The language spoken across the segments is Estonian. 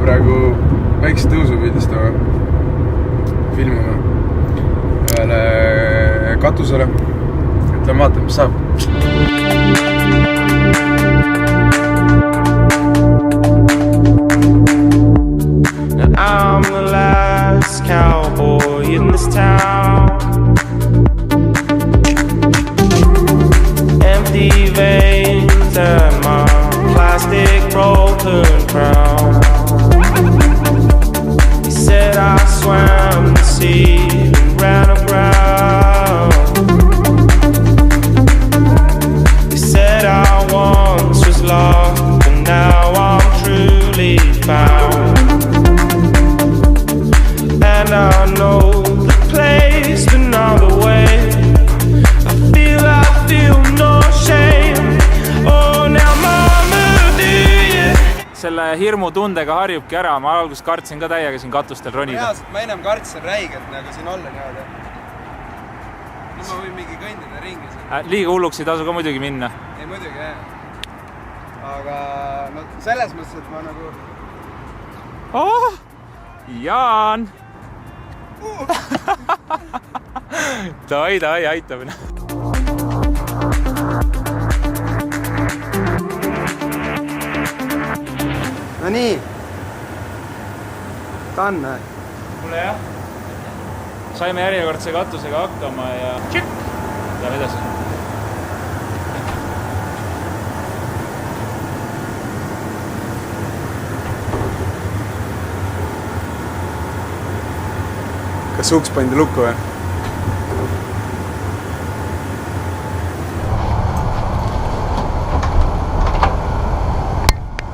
praegu väikse tõusu pildistama, filmima ühele katusele. Lähen vaatame, mis saab. I'm the last cowboy in this town. Empty veins and my plastic broken crown. He said I swam the sea and ran aground. He said I once was lost, but now I'm truly found. And I know the place, but not the way. I feel no shame. Oh, now mama, do you? Selle hirmu tundega harjubki ära, ma alguses kartsin ka täiega siin katustel ronida. Reaalselt ma enam kartsin räigelt nagu siin olla niimoodi. Nüüd ma võin mingi kõndida ringi siin. Liiga hulluks ei tasu ka muidugi minna. Ei muidugi, jah. Aga no, selles mõttes, et ma nagu... Oh! Jaan! Davai, aitab. No nii. Ta on. Mulle jah. Saime järjekordse katusega hakkama ja tšikk! Läheb edasi. Kas uks pandi lukku või?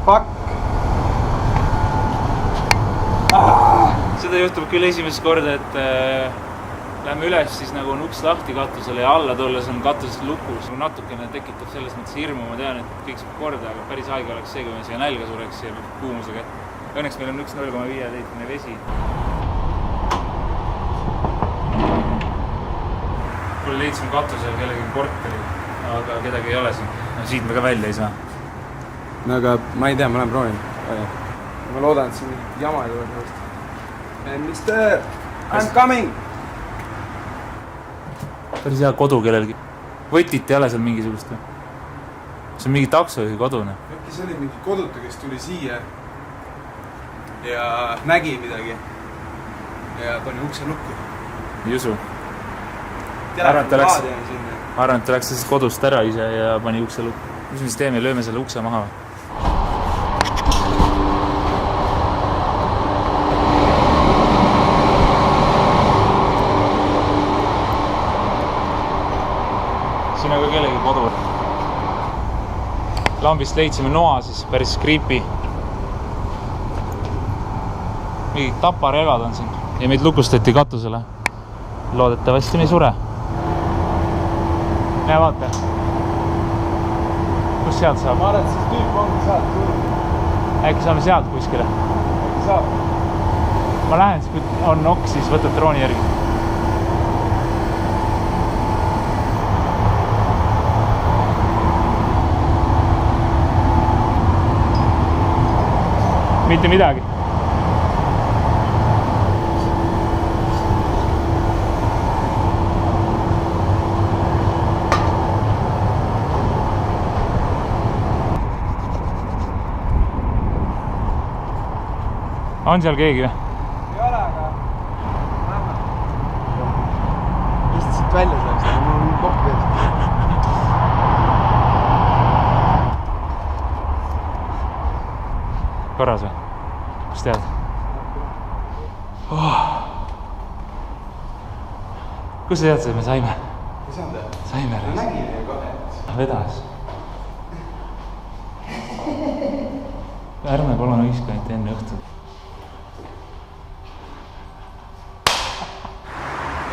Fuck! Seda juhtub küll esimest korda, et lähme üles, siis nagu on uks lahti katusele ja alla tulles on katus lukus. Natukene tekitab selles mõttes hirmu, ma tean, et kõik saab korda, aga päris haige oleks see, kui me siia nälga sureks ja kuumusega. Õnneks meil on 1,5 liitrine vesi. Kuule leidsin katusel kellegi korteri, aga kedagi ei ole siin. No, siit me ka välja ei saa. No aga ma ei tea, ma olen proovinud. Ma loodan, et siin jama ei tule sellest. Mister, I'm coming! Päris hea kodu kellelgi. Võtit ei ole seal mingisugust. See on mingi takso või kodune. Äkki see oli mingi kodutu, kes tuli siia ja nägi midagi ja pani ukse lukku. Ei usu. Arvan, et ta läks siis kodust ära ise ja pani ukse lukku. Mis me siis teeme, lööme selle ukse maha või? Siin on ka kellegi kodu. Lambist leidsime noa, siis päris creepy. Mingid taparelvad on siin ja meid lukustati katusele. Loodetavasti me ei sure. Näe, vaata. Kus sealt saab? Ma arvan, et siis tüüp ongi sealt. Äkki saame sealt kuskile? Äkki saab? Ma lähen, kui on nokk, siis võtad drooni järgi. Mitte midagi. On seal keegi või? Ei ole, aga lähme. Vist siit välja sellest, mul on koppi eest. Korras või? Kus tead? Kus sa tead, et me saime? Mis on tead? Saime Ma nägin ju kohe. Vedas. Ärme palun õiska ainult enne õhtu.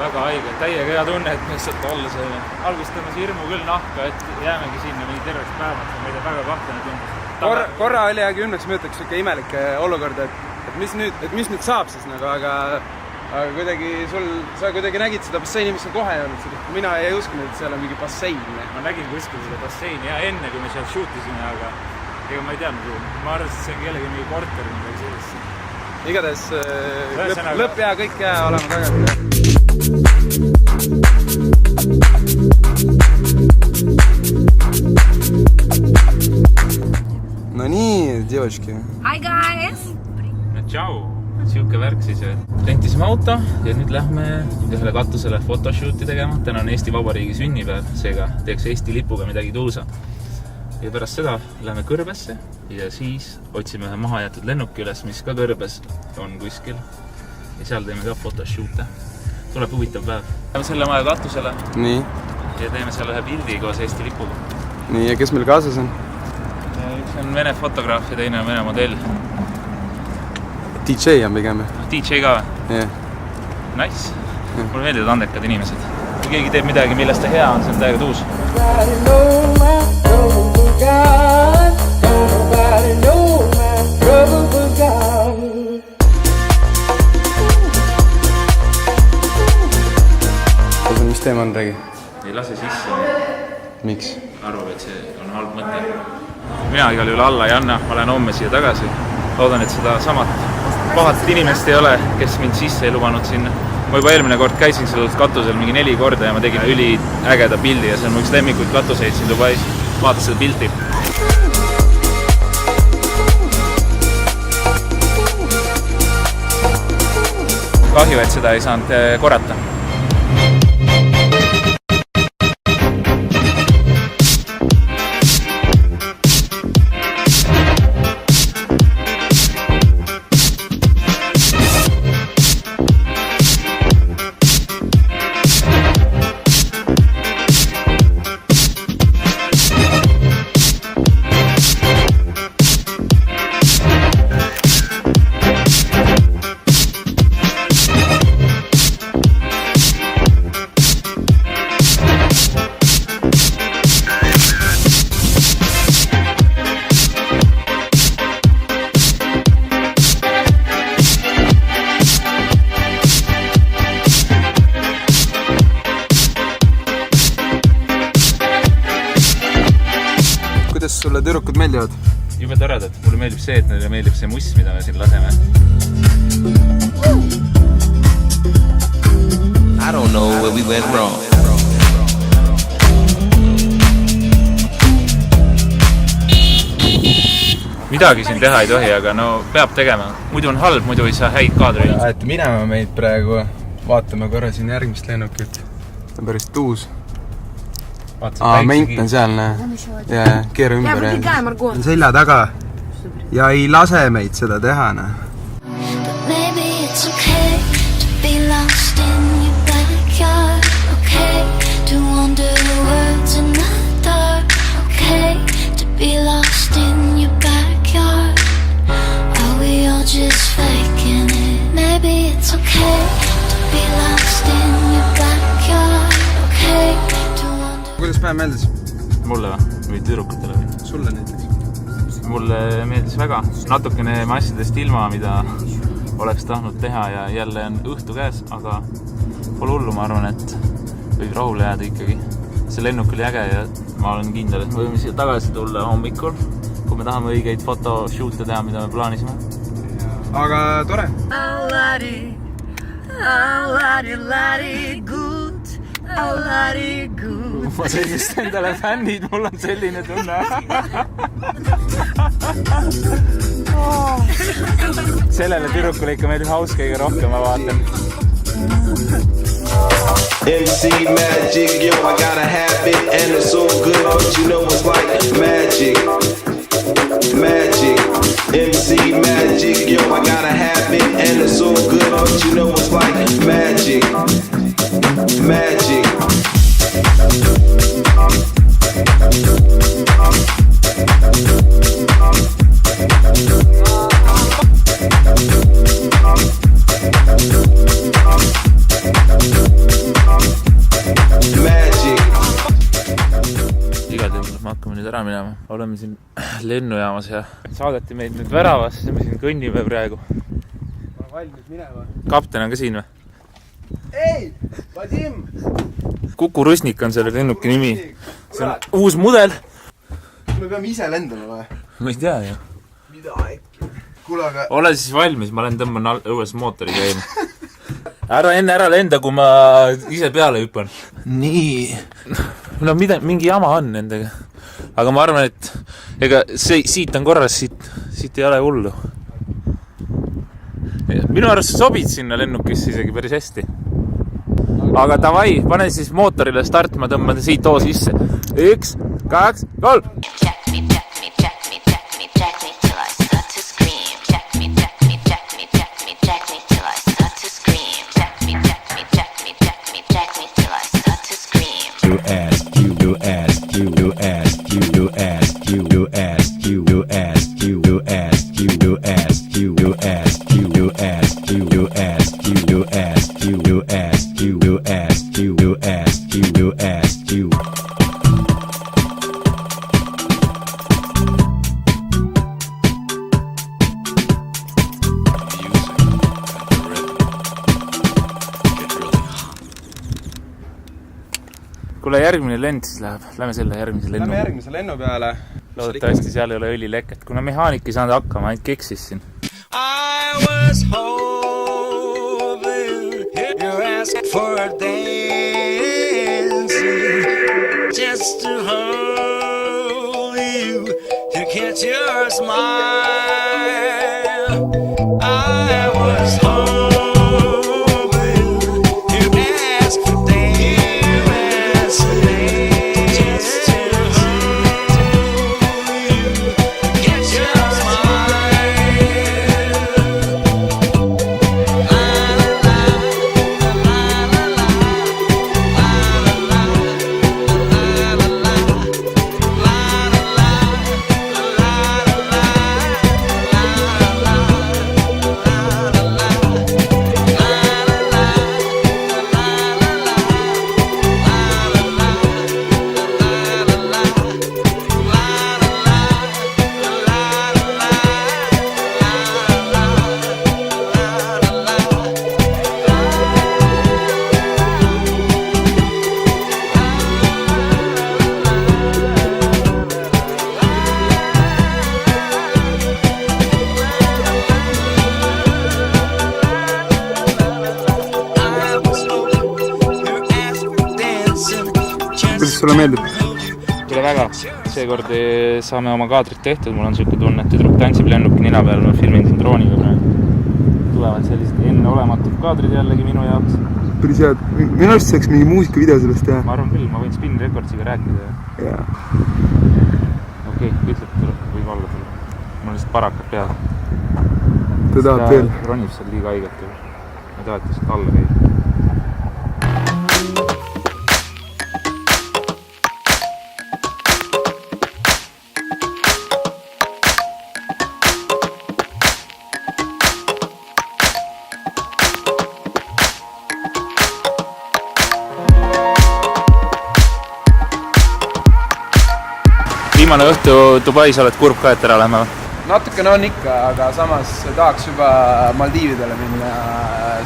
Väga haige, täiega hea tunne, et me lihtsalt olla saime. Algust tõmbas hirmu küll nahka, et jäämegi sinna mingi terveks päevaks. Ma ei tea, väga kahtlane tundus. Korra oli jah 10 minutiks siuke imelik olukord, et mis nüüd saab siis nagu, aga kuidagi sa kuidagi nägid seda basseini, mis on kohe olnud. Mina ei uskunud, et seal on mingi bassein. Ma nägin kuskil seda basseini ja enne, kui me seal shootisime, aga ega ma ei tea, ma arvan, et see on kellegi mingi korter või midagi sellist. Igatahes Ühesõnaga- lõpp hea, kõik hea, oleme tagasi. No nii, девочки. Hi guys! No tšau! Siuke värk siis, et rentisime auto ja nüüd lähme ühele katusele photoshooti tegema. Täna on Eesti Vabariigi sünnipäev, seega teeks Eesti lipuga midagi tuusa. Ja pärast seda lähme Kõrbesse ja siis otsime ühe mahajäetud lennuki üles, mis ka Kõrbes on kuskil. Ja seal teeme ka photoshoote. Tuleb huvitav päev. Lähme selle maja katusele Nii, ja teeme seal ühe pildi koos Eesti lipuga. nii ja kes meil kaasas on? Üks on Vene fotograaf ja teine on Vene modell. DJ on pigem. DJ ka või? Yeah. Nice. Mulle meeldivad andekad inimesed. Kui keegi teeb midagi, millest ta hea on, see on täiega tuus. Mis teema on, räägi? Ei lase sisse. Miks? Arvab, et see on halb mõte. Mina igal juhul alla ei anna, ma lähen homme siia tagasi. Loodan, et seda samat pahat inimest ei ole, kes mind sisse ei lubanud sinna. Ma juba eelmine kord käisin sellelt katusel mingi 4 korda ja ma tegin üli ägeda pildi ja see on mu üks lemmikuid katuseid siin Dubais. Vaata seda pilti. Kahju, et seda ei saanud korrata. Kuidas sulle tüdrukud meeldivad? Jube toredad. Mulle meeldib see, et neile meeldib see muss, mida me siin laseme. I don't know where we went wrong. Midagi siin teha ei tohi, aga no peab tegema. Muidu on halb, muidu ei saa häid kaadreid. Et minema meid praegu. Vaatame korra siin järgmist lennukit. See on päris tuus. Ment on seal, näe. Ja keera ümber. On selja taga. Ja ei lase meid seda teha, näe. Maybe it's okay to be lost in your backyard. Okay to wander the words in the dark. Okay to be lost in your backyard. Are we all just faking it? Maybe it's okay to be lost in your backyard. Okay to wander. Kuidas päev meeldis? Mulle või tüdrukutele või? Sulle näiteks. Mulle meeldis väga. Natukene asjadest ilma, mida oleks tahtnud teha ja jälle on õhtu käes, aga pole hullu, ma arvan, et võib rahule jääda ikkagi. See lennuk oli äge ja ma olen kindel, et me võime siia tagasi tulla hommikul, kui me tahame õigeid fotoshoote teha, mida me plaanisime. Aga tore. Ma sellist endale fännid, mul on selline tunne. Sellele tüdrukule ikka meeldib House kõige rohkem, ma vaatan. MC Magic, yo, I got a habit and it's so good, but you know it's like magic. Magic, MC Magic, yo, I got a habit and it's so good, but you know it's like magic. Magic. Me hakkame nüüd ära minema. Oleme siin lennujaamas ja saadeti meid nüüd väravas ja me siin kõnnime praegu. Olen valmis minema. Kapten on ka siin või? Ei, Vadim! Kuku Rusnik on selle lennuki nimi. See on uus mudel. Me peame ise lendama või? Ma ei tea ju. Mida äkki? Kuule, aga... Ole siis valmis, ma tõmban õues mootori käima. Ära lenda, kui ma ise peale hüppan. Nii. No mingi jama on nendega. Aga ma arvan, et ega siit on korras, siit ei ole hullu. Minu arust sobid sinna lennukisse isegi päris hästi. Aga davai, pane siis mootorile start, ma tõmban siit too sisse. 1, 2, 3! Kuule järgmine lend siis läheb, lähme selle järgmise lennu. Lähme järgmise lennu peale. Loodetavasti seal ei ole õlileket, kuna mehaanik ei saanud hakkama, ainult keksis siin. I was hoping you asked for a dance just to hold you, to catch your smile. I was hoping you asked for dance just to hold you, to catch your smile. Kuidas sulle meeldib? Tule väga, seekord saame oma kaadrit tehtud, mul on selline tunne, et tüdruk tantsib lennuki nina peal, ma filmin siin drooniga praegu. Tulevad sellised enneolematud kaadrid jällegi minu jaoks. Päris head. Minu arust saaks mingi muusikavideo sellest teha. Ma arvan küll, ma võin Spin Recordsiga rääkida. Jaa. Okei, ütleb, võib olla tulla. Mul lihtsalt parakad peal. Ta tahab veel. Ronib seal liiga haiget. Ma tahad lihtsalt alla käib. Viimane õhtu Dubais oled kurb ka, et ära lähme? Natukene on ikka, aga samas tahaks juba Maldiividele minna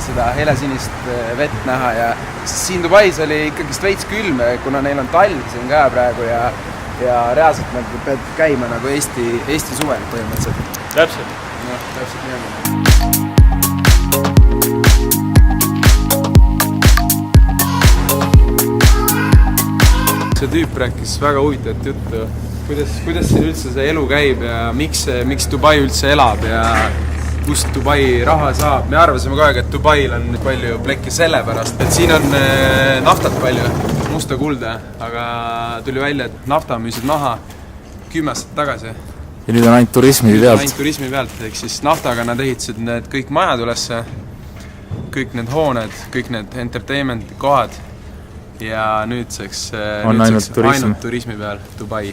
seda helesinist vett näha ja siin Dubais oli ikkagist veits külm, kuna neil on talv siin ka praegu ja reaalselt nagu pead käima nagu Eesti suvel põhimõtteliselt. Täpselt. No, täpselt nii on. See tüüp rääkis väga huvitavat juttu. Kuidas siin üldse see elu käib ja miks Dubai üldse elab ja kust Dubai raha saab. Me arvasime kogu aeg, et Dubail on palju plekki sellepärast, et siin on naftat palju, musta kulda, aga tuli välja, et nafta müüsid maha 10 aastat tagasi. Ja nüüd on ainult turismi pealt. Ainult turismi pealt, ehk siis naftaga nad ehitasid need kõik majad ülesse, kõik need hooned, kõik need entertainment kohad ja nüüdseks ainult turismi peal Dubai.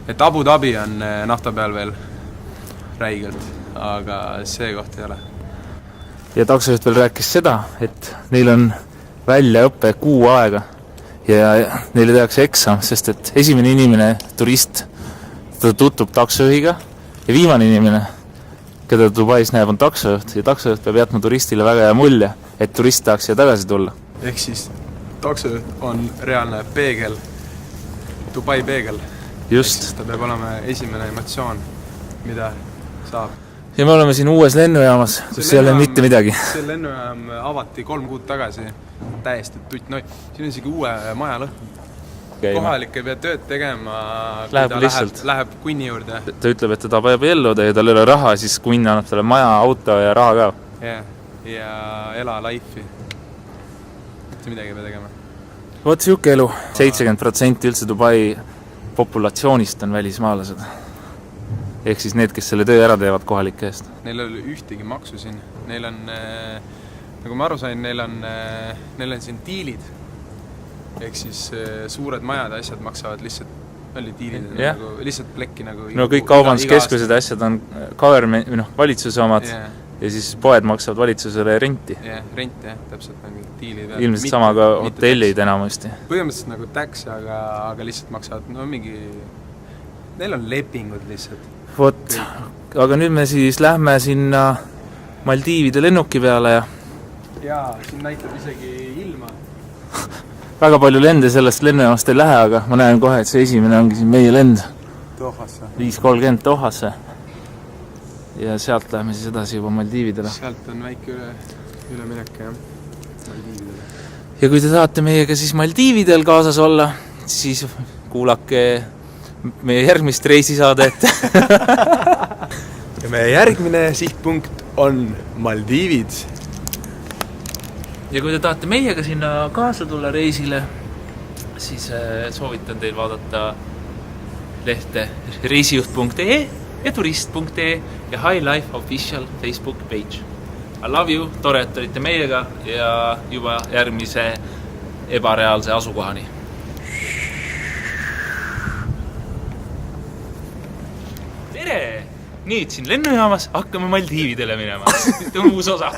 Et Abu Dhabi on nafta peal veel räigelt, aga see koht ei ole. Ja taksojuht veel rääkis seda, et neil on väljaõppe 6 aega ja neile tehakse eksam, sest et esimene inimene, turist, ta tutub taksojuhiga ja viimane inimene, keda Dubais näeb, on taksojuht ja taksojuht peab jätma turistile väga hea mulje, et turist tahaks siia tagasi tulla. Ehk siis taksojuht on reaalne peegel, Dubai peegel. Just. Ta peab olema esimene emotsioon. mida saab. Ja me oleme siin uues lennujaamas, kus ei ole mitte midagi. See lennujaam avati 3 kuud tagasi. Täiesti tutt. Siin on isegi uue maja lõhn. Kohalik ei pea tööd tegema, kui ta läheb kunni juurde. Ta ütleb, et ta tahab abielluda ja tal ei ole raha, siis kunn annab talle maja, auto ja raha ka. Ja ela life'i. Mitte midagi ei pea tegema. Vot siuke elu. 70% üldse Dubai populatsioonist on välismaalased. Ehk siis need, kes selle töö ära teevad kohalike eest. Neil ei ole ühtegi maksu siin. Neil on, nagu ma aru sain, neil on siin diilid. Ehk siis suured majad asjad maksavad lihtsalt diilid, nagu, lihtsalt plekki nagu... No kõik kaubanduskeskused asjad on valitsuse omad ja siis poed maksavad valitsusele renti. Rent, täpselt nagu diilid. Ilmselt sama ka hotellid enamasti. Põhimõtteliselt nagu tax, aga lihtsalt maksavad, mingi... Neil on lepingud lihtsalt. Vot, aga nüüd me siis lähme sinna Maldiivide lennuki peale ja... Jaa, siin näitab isegi ilma. Väga palju lende sellest lennujaamast ei lähe, aga ma näen kohe, et see esimene ongi siin meie lend. Dohasse. 5.30 Dohasse. Ja sealt läheme siis edasi juba Maldiividele. Sealt on väike üleminek, jah. Maldiividele. Ja kui te tahate meiega siis Maldiividel kaasas olla, siis kuulake meie järgmist reisisaadet. Ja meie järgmine sihtpunkt on Maldiivid. Ja kui te tahate meiega sinna kaasa tulla reisile, siis soovitan teil vaadata lehte reisijuht.ee ja turist.ee ja High Life Official Facebook page. I love you, tore, et olite meiega ja juba järgmise ebareaalse asukohani. Tere! Nüüd siin lennujaamas hakkame Maldiividele minema. Nüüd on uus osa.